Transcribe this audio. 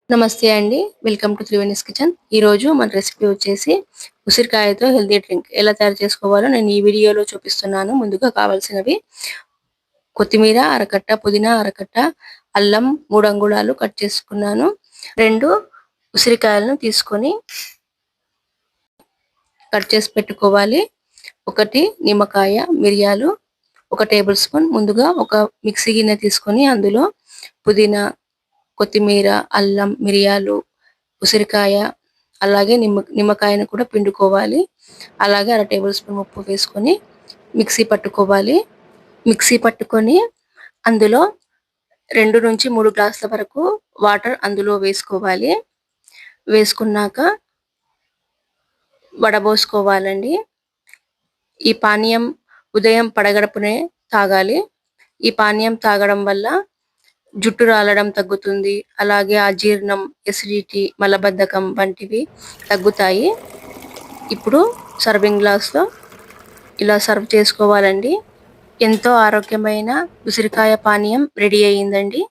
నమస్తే అండి. Welcome to Triveni's kitchen. ఈరోజు మన రెసిపీ వచ్చేసి ఉసిరికాయతో హెల్తీ డ్రింక్ ఎలా తయారు చేసుకోవాలో నేను ఈ వీడియోలో చూపిస్తున్నాను. ముందుగా కావాల్సినవి కొత్తిమీర అరకట్ట, పుదీనా అరకట్ట, అల్లం 3 అంగుళాలు కట్ చేసుకున్నాను. 2 ఉసిరికాయలను తీసుకొని కట్ చేసి పెట్టుకోవాలి. 1 నిమ్మకాయ, మిరియాలు 1 టేబుల్ స్పూన్. ముందుగా ఒక మిక్సీ గిన్నె తీసుకొని అందులో పుదీనా, కొత్తిమీర, అల్లం, మిరియాలు, ఉసిరికాయ అలాగే నిమ్మకాయను కూడా పిండుకోవాలి. అలాగే అర టేబుల్ స్పూన్ ఉప్పు వేసుకొని మిక్సీ పట్టుకోవాలి. మిక్సీ పట్టుకొని అందులో 2 నుంచి 3 గ్లాసుల వరకు వాటర్ అందులో వేసుకోవాలి. వేసుకున్నాక వడబోసుకోవాలండి. ఈ పానీయం ఉదయం పడగడుపునే తాగాలి. ఈ పానీయం తాగడం వల్ల జుట్టు రాలడం తగ్గుతుంది. అలాగే అజీర్ణం, ఎసిడిటీ, మలబద్ధకం వంటివి తగ్గుతాయి. ఇప్పుడు సర్వింగ్ గ్లాస్‌లో ఇలా సర్వ్ చేసుకోవాలండి. ఎంతో ఆరోగ్యమైన ఉసిరికాయ పానీయం రెడీ అయ్యిందండి.